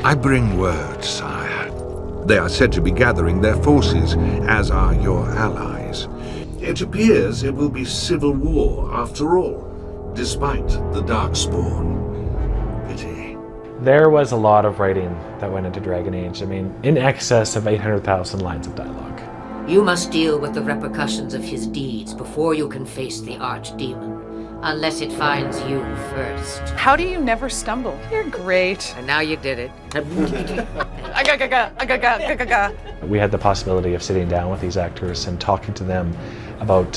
I bring word, sire. They are said to be gathering their forces, as are your allies. It appears it will be civil war after all, despite the Darkspawn. Pity. There was a lot of writing that went into Dragon Age. I mean, in excess of 800,000 lines of dialogue. You must deal with the repercussions of his deeds before you can face the archdemon, unless it finds you first. How do you never stumble? You're great. And now you did it. We had the possibility of sitting down with these actors and talking to them about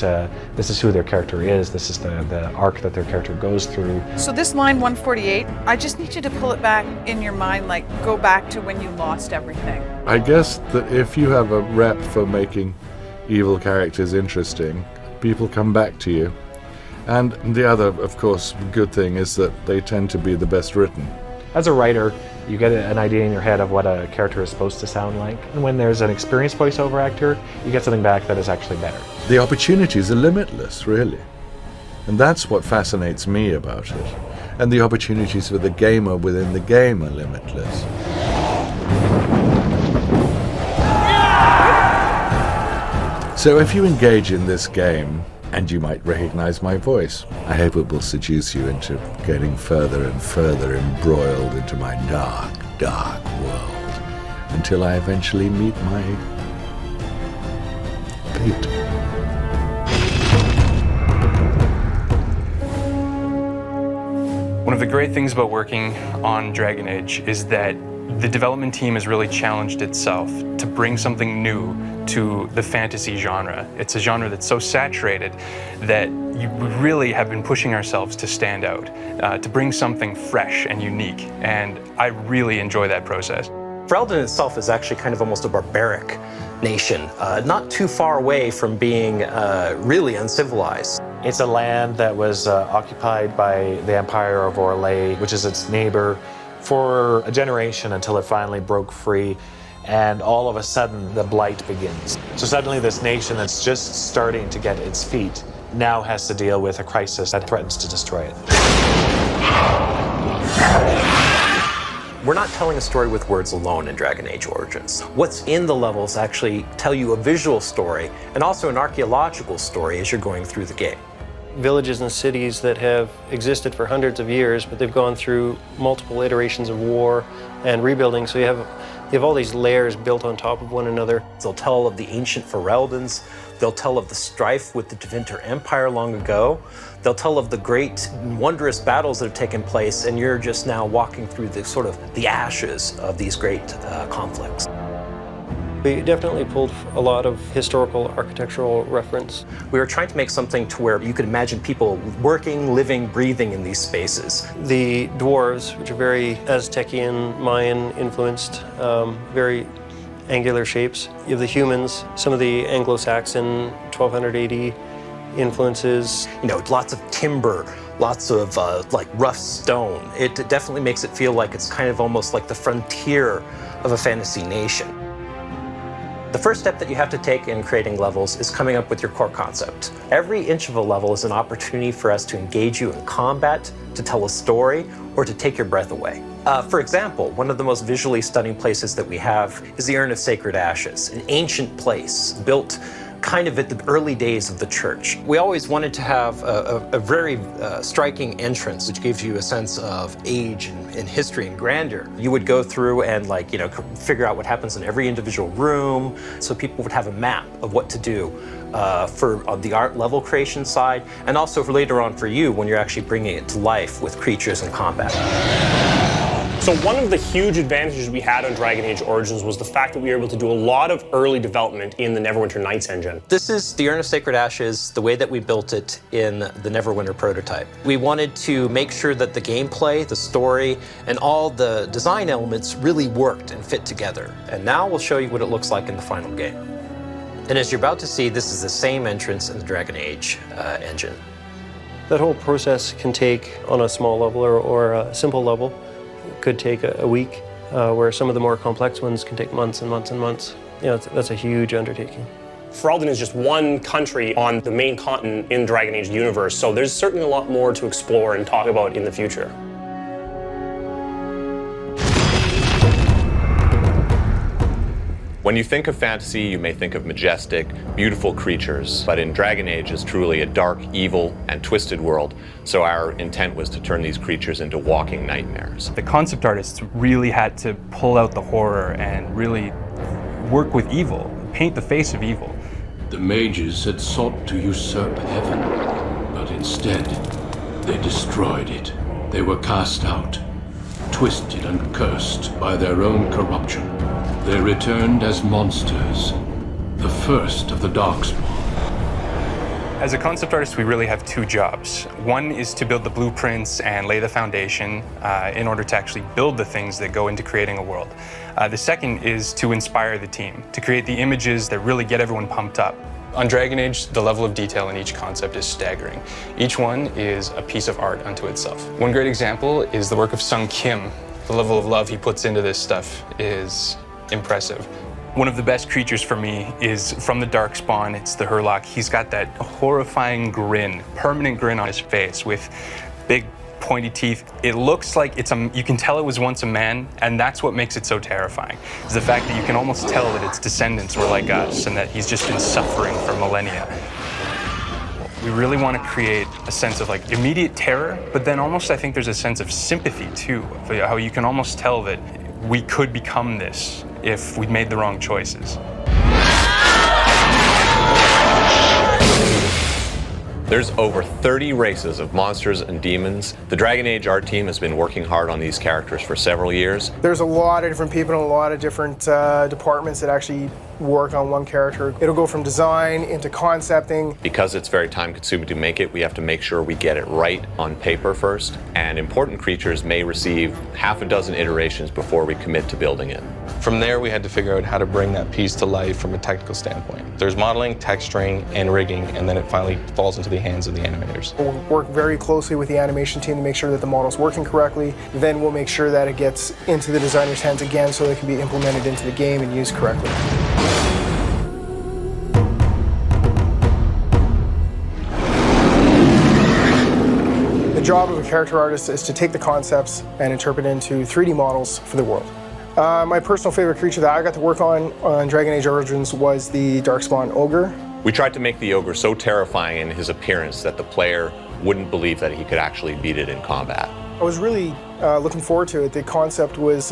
this is who their character is, this is the arc that their character goes through. So this line 148, I just need you to pull it back in your mind, like go back to when you lost everything. I guess that if you have a rep for making evil characters interesting, people come back to you. And the other, of course, good thing is that they tend to be the best written. As a writer, you get an idea in your head of what a character is supposed to sound like. And when there's an experienced voiceover actor, you get something back that is actually better. The opportunities are limitless, really. And that's what fascinates me about it. And the opportunities for the gamer within the game are limitless. So if you engage in this game, and you might recognize my voice, I hope it will seduce you into getting further and further embroiled into my dark, dark world, until I eventually meet my fate. One of the great things about working on Dragon Age is that the development team has really challenged itself to bring something new to the fantasy genre. It's a genre that's so saturated that we really have been pushing ourselves to stand out, to bring something fresh and unique, and I really enjoy that process. Ferelden itself is actually kind of almost a barbaric nation, not too far away from being really uncivilized. It's a land that was occupied by the Empire of Orlais, which is its neighbor, for a generation until it finally broke free. And all of a sudden, the blight begins. So suddenly this nation that's just starting to get its feet now has to deal with a crisis that threatens to destroy it. We're not telling a story with words alone in Dragon Age Origins. What's in the levels actually tell you a visual story and also an archaeological story as you're going through the game. Villages and cities that have existed for hundreds of years, but they've gone through multiple iterations of war and rebuilding, so you have all these layers built on top of one another. They'll tell of the ancient Fereldans. They'll tell of the strife with the Tevinter Empire long ago. They'll tell of the great, wondrous battles that have taken place, and you're just now walking through the sort of the ashes of these great conflicts. We definitely pulled a lot of historical architectural reference. We were trying to make something to where you could imagine people working, living, breathing in these spaces. The dwarves, which are very Aztecian, Mayan influenced, very angular shapes. You have the humans, some of the Anglo-Saxon 1200 AD influences. You know, lots of timber, lots of like rough stone. It definitely makes it feel like it's kind of almost like the frontier of a fantasy nation. The first step that you have to take in creating levels is coming up with your core concept. Every inch of a level is an opportunity for us to engage you in combat, to tell a story, or to take your breath away. For example, one of the most visually stunning places that we have is the Urn of Sacred Ashes, an ancient place built kind of at the early days of the church. We always wanted to have a very striking entrance, which gives you a sense of age and history and grandeur. You would go through and figure out what happens in every individual room, so people would have a map of what to do for the art level creation side, and also for later on for you when you're actually bringing it to life with creatures and combat. So one of the huge advantages we had on Dragon Age Origins was the fact that we were able to do a lot of early development in the Neverwinter Nights engine. This is the Urn of Sacred Ashes, the way that we built it in the Neverwinter prototype. We wanted to make sure that the gameplay, the story, and all the design elements really worked and fit together. And now we'll show you what it looks like in the final game. And as you're about to see, this is the same entrance in the Dragon Age engine. That whole process can take, on a small level or a simple level, could take a week, where some of the more complex ones can take months and months and months. You know, that's a huge undertaking. Ferelden is just one country on the main continent in Dragon Age universe, so there's certainly a lot more to explore and talk about in the future. When you think of fantasy, you may think of majestic, beautiful creatures, but in Dragon Age is truly a dark, evil, and twisted world, so our intent was to turn these creatures into walking nightmares. The concept artists really had to pull out the horror and really work with evil, paint the face of evil. The mages had sought to usurp heaven, but instead, they destroyed it. They were cast out, twisted and cursed by their own corruption. They returned as monsters, the first of the Darkspawn. As a concept artist, we really have two jobs. One is to build the blueprints and lay the foundation in order to actually build the things that go into creating a world. The second is to inspire the team, to create the images that really get everyone pumped up. On Dragon Age, the level of detail in each concept is staggering. Each one is a piece of art unto itself. One great example is the work of Sung Kim. The level of love he puts into this stuff is impressive. One of the best creatures for me is from the Darkspawn. It's the Hurlock. He's got that horrifying grin, permanent grin on his face with big pointy teeth. It looks like you can tell it was once a man, and that's what makes it so terrifying. Is the fact that you can almost tell that its descendants were like us and that he's just been suffering for millennia. We really want to create a sense of like immediate terror, but then almost I think there's a sense of sympathy too, how you can almost tell that we could become this if we'd made the wrong choices. There's over 30 races of monsters and demons. The Dragon Age art team has been working hard on these characters for several years. There's a lot of different people and a lot of different departments that actually work on one character. It'll go from design into concepting. Because it's very time-consuming to make it, we have to make sure we get it right on paper first, and important creatures may receive half a dozen iterations before we commit to building it. From there, we had to figure out how to bring that piece to life from a technical standpoint. There's modeling, texturing, and rigging, and then it finally falls into the hands of the animators. We'll work very closely with the animation team to make sure that the model's working correctly. Then we'll make sure that it gets into the designer's hands again so it can be implemented into the game and used correctly. The job of a character artist is to take the concepts and interpret it into 3D models for the world. My personal favorite creature that I got to work on Dragon Age Origins was the Darkspawn Ogre. We tried to make the ogre so terrifying in his appearance that the player wouldn't believe that he could actually beat it in combat. I was really looking forward to it. The concept was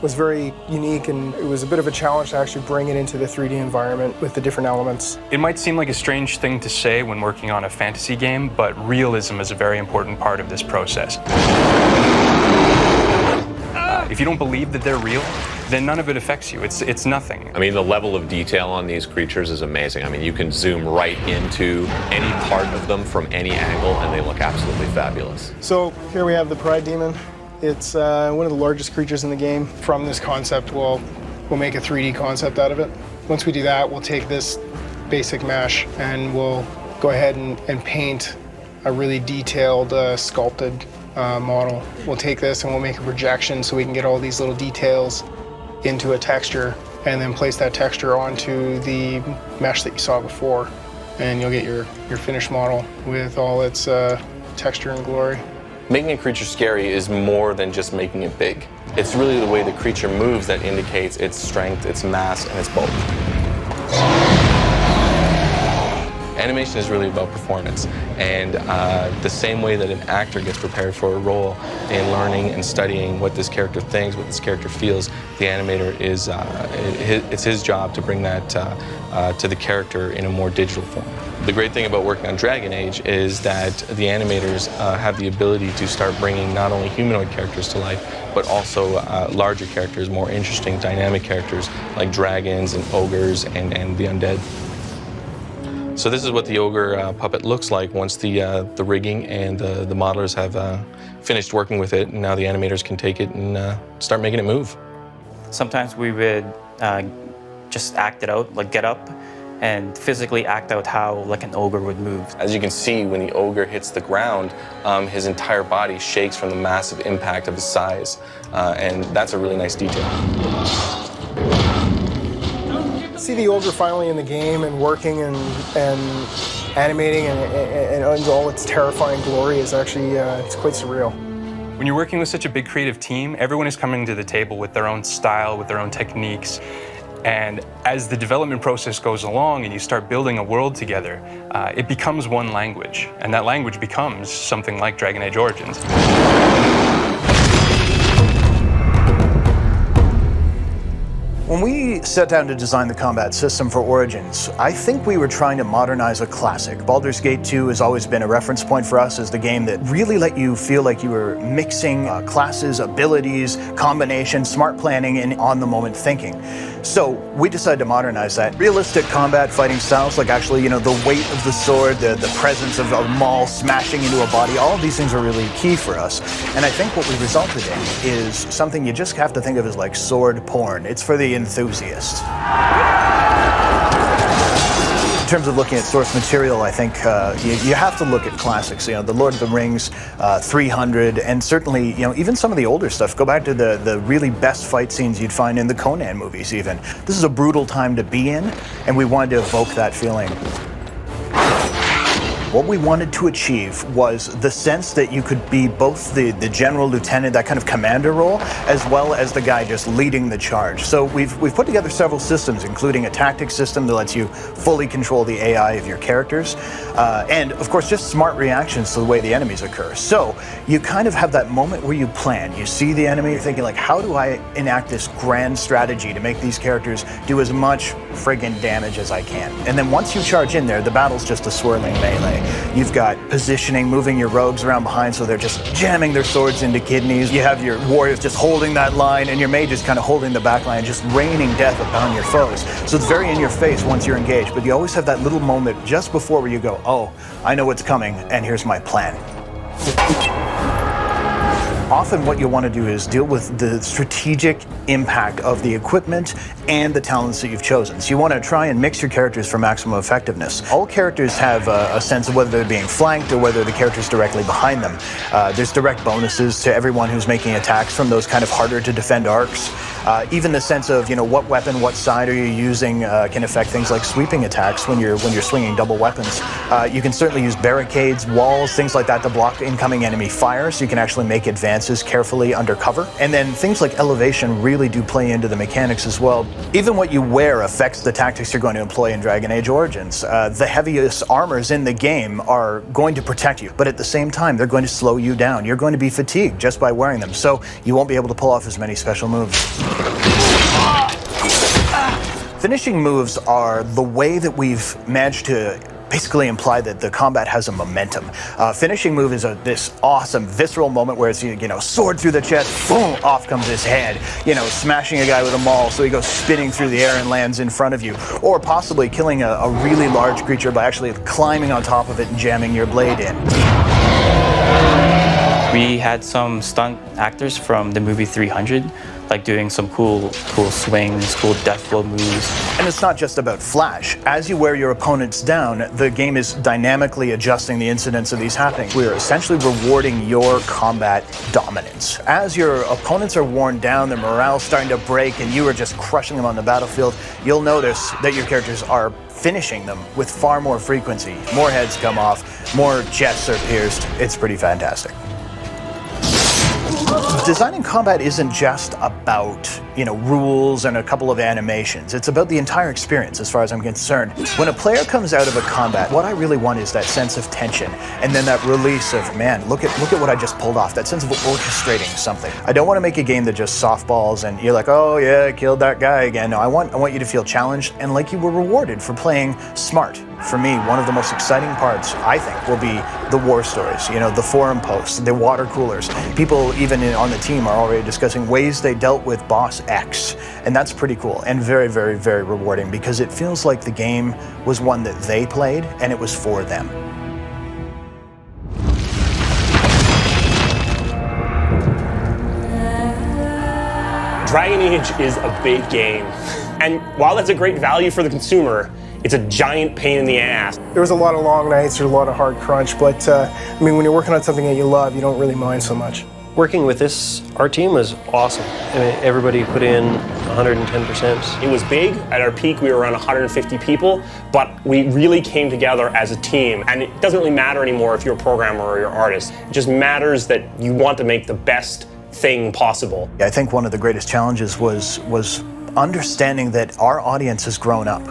very unique, and it was a bit of a challenge to actually bring it into the 3D environment with the different elements. It might seem like a strange thing to say when working on a fantasy game, but realism is a very important part of this process. If you don't believe that they're real, then none of it affects you. It's nothing. I mean, the level of detail on these creatures is amazing. I mean, you can zoom right into any part of them from any angle, and they look absolutely fabulous. So here we have the Pride Demon. It's one of the largest creatures in the game. From this concept, we'll make a 3D concept out of it. Once we do that, we'll take this basic mesh and we'll go ahead and paint a really detailed, sculpted model. We'll take this and we'll make a projection so we can get all these little details into a texture and then place that texture onto the mesh that you saw before. And you'll get your finished model with all its texture and glory. Making a creature scary is more than just making it big. It's really the way the creature moves that indicates its strength, its mass, and its bulk. Animation is really about performance, and the same way that an actor gets prepared for a role in learning and studying what this character thinks, what this character feels, the animator is, it's his job to bring that to the character in a more digital form. The great thing about working on Dragon Age is that the animators have the ability to start bringing not only humanoid characters to life, but also larger characters, more interesting, dynamic characters like dragons and ogres and the undead. So this is what the ogre puppet looks like once the rigging and the modelers have finished working with it, and now the animators can take it and start making it move. Sometimes we would just act it out, like get up and physically act out how like an ogre would move. As you can see, when the ogre hits the ground, his entire body shakes from the massive impact of his size, and that's a really nice detail. See the ogre finally in the game and working and animating and all its terrifying glory is actually it's quite surreal. When you're working with such a big creative team, everyone is coming to the table with their own style, with their own techniques. And as the development process goes along and you start building a world together, it becomes one language. And that language becomes something like Dragon Age Origins. When we set down to design the combat system for Origins, I think we were trying to modernize a classic. Baldur's Gate 2 has always been a reference point for us as the game that really let you feel like you were mixing classes, abilities, combinations, smart planning, and on-the-moment thinking. So we decided to modernize that. Realistic combat fighting styles, like actually, the weight of the sword, the presence of a maul smashing into a body, all of these things are really key for us. And I think what we resulted in is something you just have to think of as like sword porn. It's for the enthusiast. In terms of looking at source material, I think you have to look at classics. The Lord of the Rings, 300, and certainly even some of the older stuff. Go back to the really best fight scenes you'd find in the Conan movies. Even this is a brutal time to be in, and we wanted to evoke that feeling. What we wanted to achieve was the sense that you could be both the general lieutenant, that kind of commander role, as well as the guy just leading the charge. So we've put together several systems, including a tactics system that lets you fully control the AI of your characters, and of course just smart reactions to the way the enemies occur. So you kind of have that moment where you plan. You see the enemy, you're thinking like, how do I enact this grand strategy to make these characters do as much friggin' damage as I can? And then once you charge in there, the battle's just a swirling melee. You've got positioning, moving your rogues around behind so they're just jamming their swords into kidneys. You have your warriors just holding that line, and your mages kind of holding the back line, just raining death upon your foes. So it's very in your face once you're engaged, but you always have that little moment just before where you go, oh, I know what's coming, and here's my plan. Often what you'll want to do is deal with the strategic impact of the equipment and the talents that you've chosen. So you want to try and mix your characters for maximum effectiveness. All characters have a sense of whether they're being flanked or whether the character's directly behind them. There's direct bonuses to everyone who's making attacks from those kind of harder to defend arcs. Even the sense of what weapon, what side are you using can affect things like sweeping attacks when you're swinging double weapons. You can certainly use barricades, walls, things like that to block incoming enemy fire, so you can actually make advances carefully under cover. And then things like elevation really do play into the mechanics as well. Even what you wear affects the tactics you're going to employ in Dragon Age Origins. The heaviest armors in the game are going to protect you, but at the same time, they're going to slow you down. You're going to be fatigued just by wearing them, so you won't be able to pull off as many special moves. Finishing moves are the way that we've managed to basically imply that the combat has a momentum. Finishing move is this awesome visceral moment where it's sword through the chest, boom, off comes his head. Smashing a guy with a maul so he goes spinning through the air and lands in front of you, or possibly killing a really large creature by actually climbing on top of it and jamming your blade in. We had some stunt actors from the movie 300, like doing some cool swings, cool death flow moves. And it's not just about flash. As you wear your opponents down, the game is dynamically adjusting the incidence of these happening. We're essentially rewarding your combat dominance. As your opponents are worn down, their morale's starting to break, and you are just crushing them on the battlefield, you'll notice that your characters are finishing them with far more frequency. More heads come off, more chests are pierced. It's pretty fantastic. Designing combat isn't just about, rules and a couple of animations. It's about the entire experience as far as I'm concerned. When a player comes out of a combat, what I really want is that sense of tension and then that release of, man, look at what I just pulled off, that sense of orchestrating something. I don't want to make a game that just softballs and you're like, oh yeah, I killed that guy again. No, I want you to feel challenged and like you were rewarded for playing smart. For me, one of the most exciting parts, I think, will be the war stories, the forum posts, the water coolers. People even on the team are already discussing ways they dealt with boss X. And that's pretty cool and very, very, very rewarding because it feels like the game was one that they played and it was for them. Dragon Age is a big game. And while that's a great value for the consumer, it's a giant pain in the ass. There was a lot of long nights, there's a lot of hard crunch, but when you're working on something that you love, you don't really mind so much. Working with our team was awesome. Everybody put in 110%. It was big. At our peak, we were around 150 people, but we really came together as a team. And it doesn't really matter anymore if you're a programmer or you're an artist. It just matters that you want to make the best thing possible. I think one of the greatest challenges was understanding that our audience has grown up.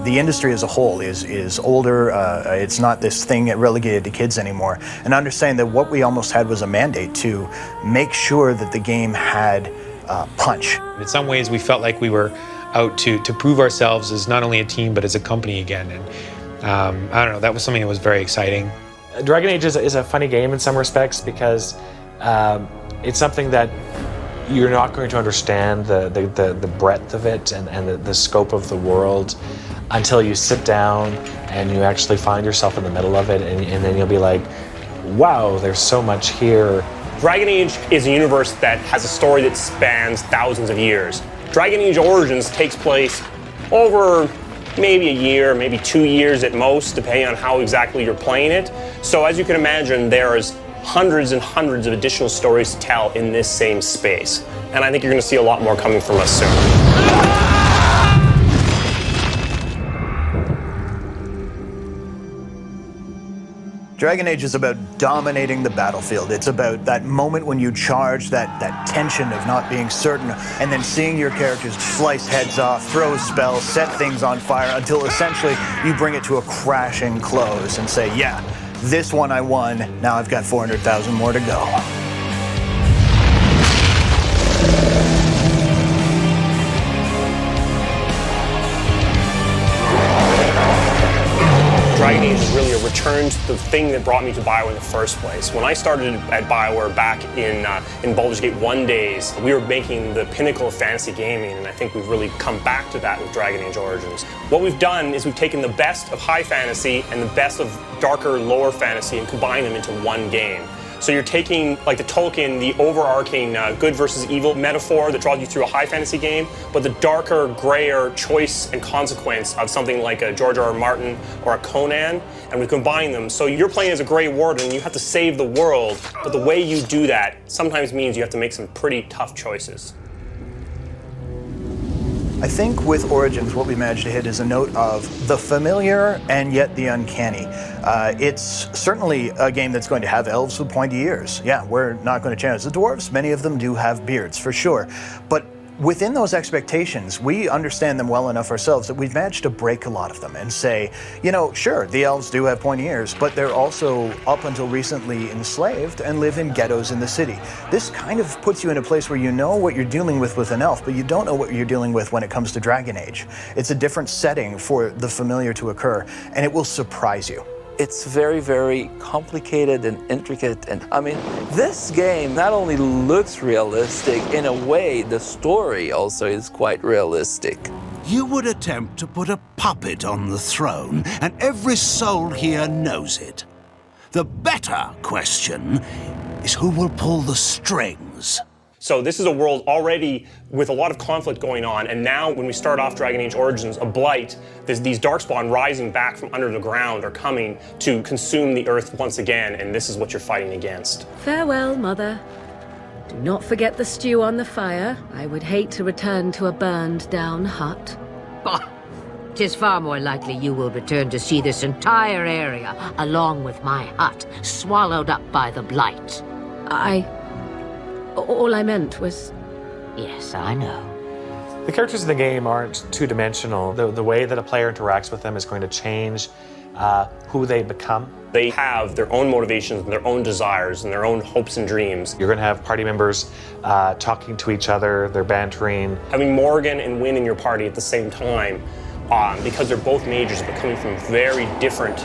The industry as a whole is older. It's not this thing relegated to kids anymore. And understanding that what we almost had was a mandate to make sure that the game had punch. In some ways, we felt like we were out to prove ourselves as not only a team, but as a company again. And I don't know, that was something that was very exciting. Dragon Age is a funny game in some respects because it's something that you're not going to understand the breadth of it and the scope of the world until you sit down and you actually find yourself in the middle of it, and then you'll be like, wow, there's so much here. Dragon Age is a universe that has a story that spans thousands of years. Dragon Age Origins takes place over maybe a year, maybe 2 years at most, depending on how exactly you're playing it. So as you can imagine, there's hundreds and hundreds of additional stories to tell in this same space. And I think you're going to see a lot more coming from us soon. Dragon Age is about dominating the battlefield. It's about that moment when you charge, that tension of not being certain, and then seeing your characters slice heads off, throw spells, set things on fire, until essentially you bring it to a crashing close and say, yeah, this one I won, now I've got 400,000 more to go. Dragon Age is really a return to the thing that brought me to BioWare in the first place. When I started at BioWare back in Baldur's Gate 1 days, we were making the pinnacle of fantasy gaming, and I think we've really come back to that with Dragon Age Origins. What we've done is we've taken the best of high fantasy and the best of darker, lower fantasy and combined them into one game. So you're taking, like the Tolkien, the overarching good versus evil metaphor that draws you through a high fantasy game, but the darker, grayer choice and consequence of something like a George R.R. Martin or a Conan, and we combine them. So you're playing as a Grey Warden, and you have to save the world, but the way you do that sometimes means you have to make some pretty tough choices. I think with Origins, what we managed to hit is a note of the familiar and yet the uncanny. It's certainly a game that's going to have elves with pointy ears. Yeah, we're not going to change the dwarves. Many of them do have beards, for sure. But within those expectations, we understand them well enough ourselves that we've managed to break a lot of them and say, you know, sure, the elves do have pointy ears, but they're also, up until recently, enslaved and live in ghettos in the city. This kind of puts you in a place where you know what you're dealing with an elf, but you don't know what you're dealing with when it comes to Dragon Age. It's a different setting for the familiar to occur, and it will surprise you. It's very, very complicated and intricate. And I mean, this game not only looks realistic, in a way, the story also is quite realistic. You would attempt to put a puppet on the throne, and every soul here knows it. The better question is who will pull the strings. So this is a world already with a lot of conflict going on, and now when we start off Dragon Age Origins, a blight, these darkspawn rising back from under the ground are coming to consume the earth once again, and this is what you're fighting against. Farewell, Mother. Do not forget the stew on the fire. I would hate to return to a burned-down hut. Bah! 'Tis far more likely you will return to see this entire area, along with my hut, swallowed up by the blight. All I meant was... Yes, I know. The characters in the game aren't two-dimensional. The way that a player interacts with them is going to change who they become. They have their own motivations and their own desires and their own hopes and dreams. You're going to have party members talking to each other, they're bantering. Having Morgan and Wynne in your party at the same time, because they're both mages but coming from very different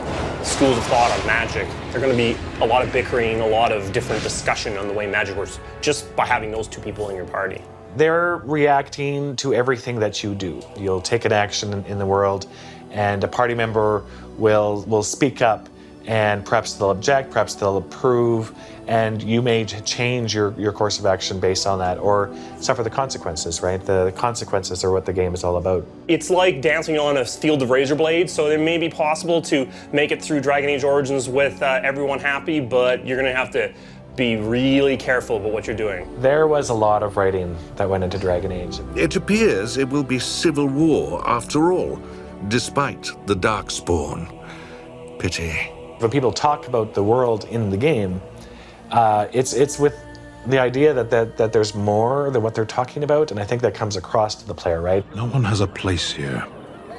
schools of thought on magic, there's going to be a lot of bickering, a lot of different discussion on the way magic works just by having those two people in your party. They're reacting to everything that you do. You'll take an action in the world, and a party member will speak up, and perhaps they'll object, perhaps they'll approve, and you may change your course of action based on that, or suffer the consequences, right? The consequences are what the game is all about. It's like dancing on a field of razor blades, so it may be possible to make it through Dragon Age Origins with everyone happy, but you're going to have to be really careful about what you're doing. There was a lot of writing that went into Dragon Age. It appears it will be civil war after all, despite the Darkspawn. Pity. When people talk about the world in the game, it's with the idea that there's more than what they're talking about, and I think that comes across to the player, right? No one has a place here.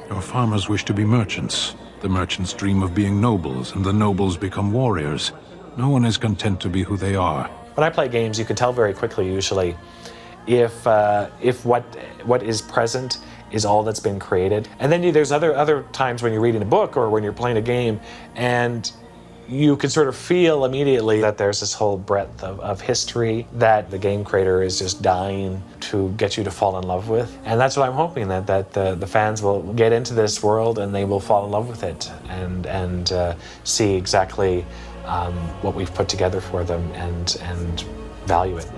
Your farmers wish to be merchants. The merchants dream of being nobles, and the nobles become warriors. No one is content to be who they are. When I play games, you can tell very quickly, usually, if what is present is all that's been created. And then there's other times when you're reading a book or when you're playing a game, and you can sort of feel immediately that there's this whole breadth of history that the game creator is just dying to get you to fall in love with. And that's what I'm hoping, that the fans will get into this world and they will fall in love with it and see exactly what we've put together for them and value it.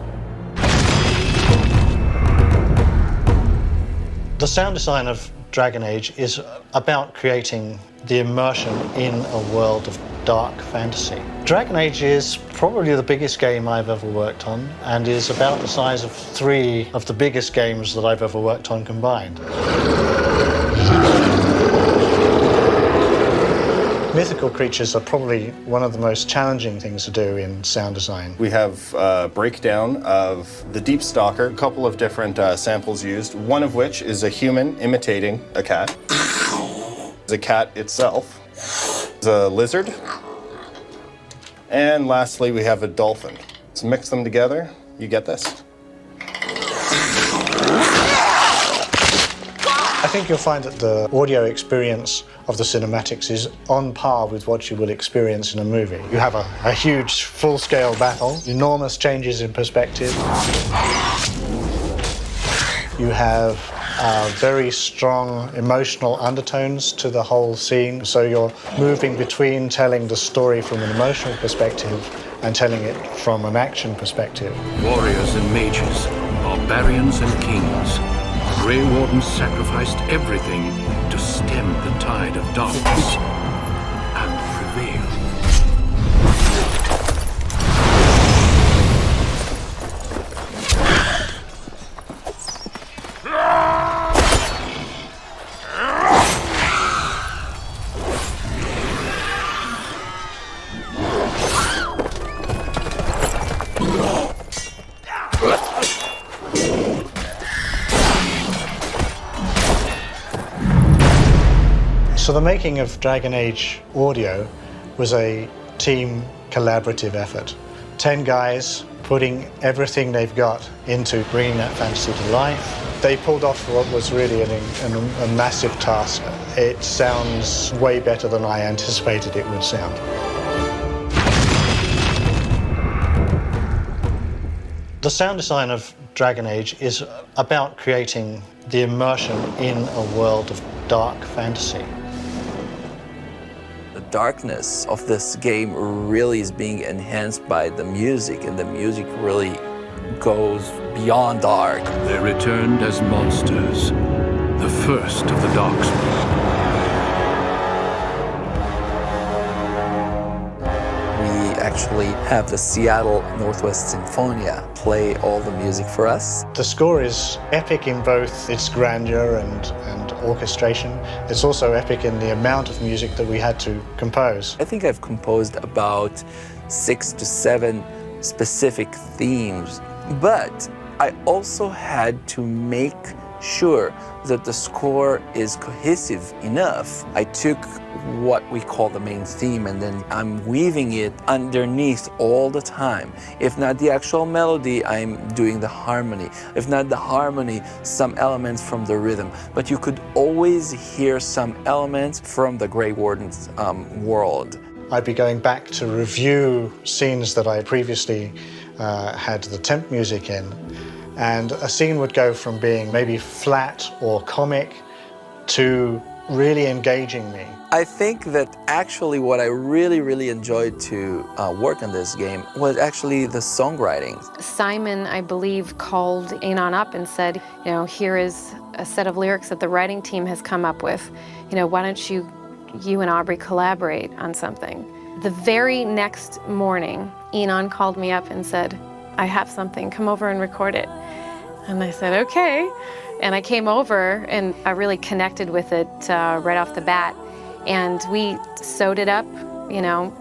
The sound design of Dragon Age is about creating the immersion in a world of dark fantasy. Dragon Age is probably the biggest game I've ever worked on and is about the size of 3 of the biggest games that I've ever worked on combined. Mythical creatures are probably one of the most challenging things to do in sound design. We have a breakdown of the Deep Stalker, a couple of different samples used, one of which is a human imitating a cat. The cat itself, a lizard, and lastly we have a dolphin. Let's mix them together, you get this. I think you'll find that the audio experience of the cinematics is on par with what you would experience in a movie. You have a huge full-scale battle, enormous changes in perspective. You have very strong emotional undertones to the whole scene, so you're moving between telling the story from an emotional perspective and telling it from an action perspective. Warriors and mages, barbarians and kings. Grey Wardens sacrificed everything to stem the tide of darkness and prevail. So the making of Dragon Age audio was a team collaborative effort. 10 guys putting everything they've got into bringing that fantasy to life. They pulled off what was really a massive task. It sounds way better than I anticipated it would sound. The sound design of Dragon Age is about creating the immersion in a world of dark fantasy. The darkness of this game really is being enhanced by the music, and the music really goes beyond dark. They returned as monsters, the first of the Darkspawn. We actually have the Seattle Northwest Sinfonia play all the music for us. The score is epic in both its grandeur and orchestration. It's also epic in the amount of music that we had to compose. I think I've composed about 6 to 7 specific themes, but I also had to make sure that the score is cohesive enough. I took what we call the main theme and then I'm weaving it underneath all the time. If not the actual melody, I'm doing the harmony. If not the harmony, some elements from the rhythm. But you could always hear some elements from the Grey Warden's world. I'd be going back to review scenes that I previously had the temp music in, and a scene would go from being maybe flat or comic to really engaging me. I think that actually what I really enjoyed to work on this game was actually the songwriting. Simon, I believe, called Anon up and said, you know, here is a set of lyrics that the writing team has come up with. You know, why don't you and Aubrey collaborate on something? The very next morning, Anon called me up and said, I have something, come over and record it. And I said, okay. And I came over and I really connected with it right off the bat. And we sewed it up, you know,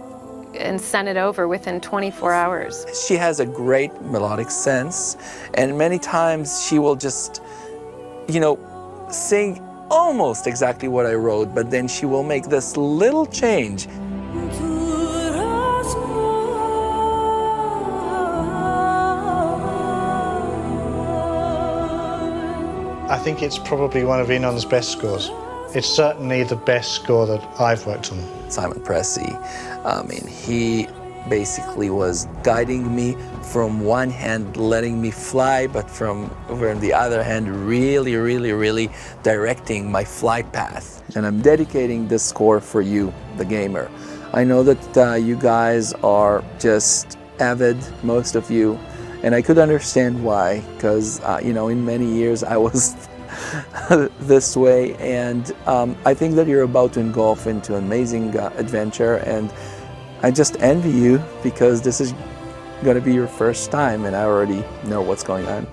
and sent it over within 24 hours. She has a great melodic sense, and many times she will just, sing almost exactly what I wrote, but then she will make this little change. I think it's probably one of Enon's best scores. It's certainly the best score that I've worked on. Simon Pressey, he basically was guiding me from one hand, letting me fly, but from the other hand, really, really, really directing my flight path. And I'm dedicating this score for you, the gamer. I know that you guys are just avid, most of you, and I could understand why, because, in many years I was this way, and I think that you're about to engulf into an amazing adventure, and I just envy you because this is going to be your first time, and I already know what's going on.